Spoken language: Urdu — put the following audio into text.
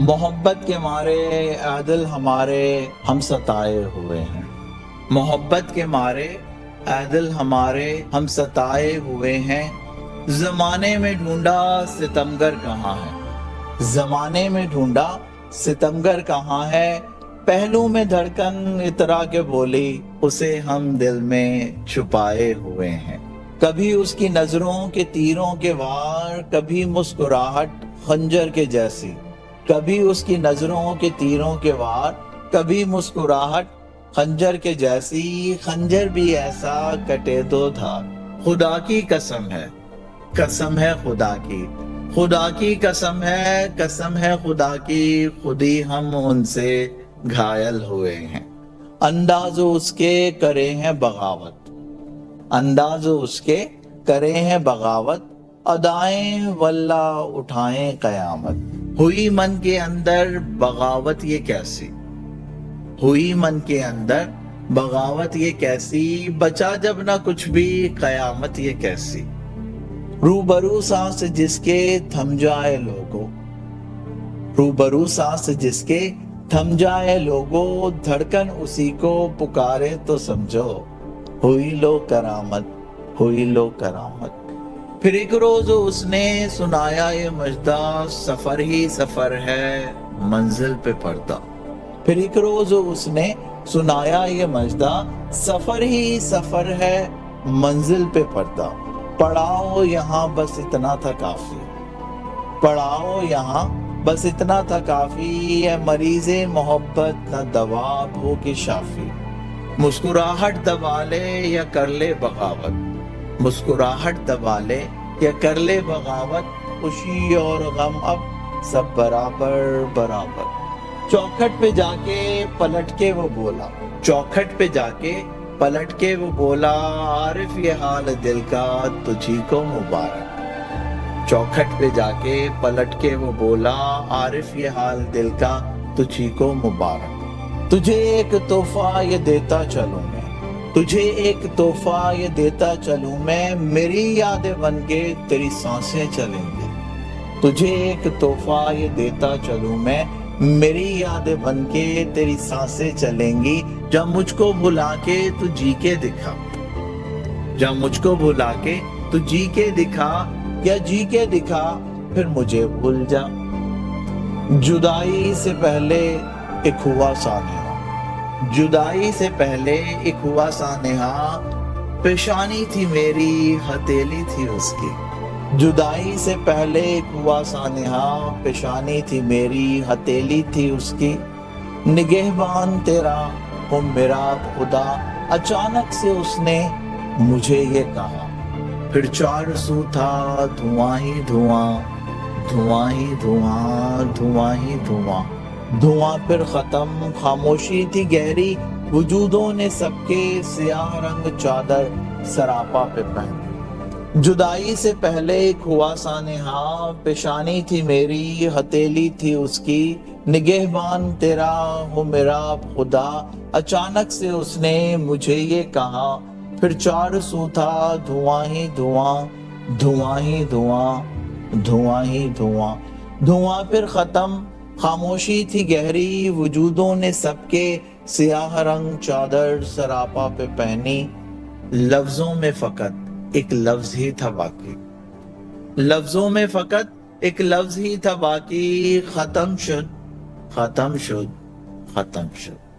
محبت کے مارے اے دل ہمارے ہم ستائے ہوئے ہیں، محبت کے مارے اے دل ہمارے ہم ستائے ہوئے ہیں، زمانے میں ڈھونڈا ستمگر کہاں ہے، زمانے میں ڈھونڈا ستمگر کہاں ہے، پہلو میں دھڑکن اترا کے بولی اسے ہم دل میں چھپائے ہوئے ہیں، کبھی اس کی نظروں کے تیروں کے وار، کبھی مسکراہٹ خنجر کے جیسی، کبھی اس کی نظروں کے تیروں کے وار، کبھی مسکراہٹ خنجر کے جیسی، خنجر بھی ایسا کٹے دو دھار، خدا کی قسم ہے، قسم ہے خدا کی، خدا کی قسم ہے خدا کی، خود ہی ہم ان سے گھائل ہوئے ہیں، انداز اس کے کرے ہیں بغاوت، انداز اس کے کرے ہیں بغاوت، ادائیں واللہ اٹھائیں قیامت، ہوئی من کے اندر بغاوت یہ کیسی، ہوئی من کے اندر بغاوت یہ کیسی، بچا جب نہ کچھ بھی قیامت یہ کیسی، روبرو سانس جس کے تھم جائے لوگو، روبرو سانس جس کے تھم جائے لوگو، دھڑکن اسی کو پکارے تو سمجھو، ہوئی لو کرامت، ہوئی لو کرامت، پھر ایک روز اس نے سنایا یہ مژدہ، سفر ہی سفر ہے منزل پہ پردہ، پھر ایک روز اس نے سنایا یہ مژدہ، سفر ہی سفر ہے منزل پہ پردہ، پڑاؤ یہاں بس اتنا تھا کافی، پڑاؤ یہاں بس اتنا تھا کافی، اے مریض محبت نہ دوا ہو کہ شافی، مسکراہٹ دبا لے یا کر لے بغاوت، مسکراہٹ دبا لے یا کر لے بغاوت، خوشی اور غم اب سب برابر برابر، چوکھٹ پہ جا کے پلٹ کے وہ بولا، چوکھٹ پہ جا کے پلٹ کے وہ بولا، عارف یہ حال دل کا تجھی کو مبارک، چوکھٹ پہ جا کے پلٹ کے وہ بولا، عارف یہ حال دل کا تجھی کو مبارک، تجھے ایک تحفہ یہ دیتا چلوں میں، تجھے ایک تحفہ یہ دیتا چلوں میں، میری یادیں بن کے تیری سانسیں چلیں گی، تجھے ایک تحفہ یہ دیتا چلوں میں، میری یادیں بن کے تیری سانسیں چلیں گی، جب مجھ کو بھلا کے تو جی کے دکھا، جب مجھ کو بھلا کے تو جی کے دکھا، یا جی کے دکھا پھر مجھے بھول جا، جدائی سے پہلے ایک ہوا سانحہ، جدائی سے پہلے ایک ہوا سانحہ، پیشانی تھی میری ہتھیلی تھی اس کی، جدائی سے پہلے ایک ہوا سانحہ، پیشانی تھی میری ہتھیلی تھی اس کی، نگہبان تیرا ہو میرا خدا، اچانک سے اس نے مجھے یہ کہا، پھر چار سو تھا دھواں ہی دھواں، دھواں ہی دھواں، دھواں ہی دھواں، دھواں پھر ختم، خاموشی تھی گہری، وجودوں نے سب کے سیاہ رنگ چادر سراپا پہ پہنی، جدائی سے پہلے ایک ہوا سانحہ، پیشانی تھی میری ہتھیلی تھی اس کی، نگہبان تیرا ہو میرا خدا، اچانک سے اس نے مجھے یہ کہا، پھر چار سو تھا دھواں ہی دھواں، دھواں ہی دھواں، دھواں ہی دھواں، دھواں پھر ختم، خاموشی تھی گہری، وجودوں نے سب کے سیاہ رنگ چادر سراپا پہ پہنی، لفظوں میں فقط ایک لفظ ہی تھا باقی، لفظوں میں فقط ایک لفظ ہی تھا باقی، ختم شد، ختم شد، ختم شد۔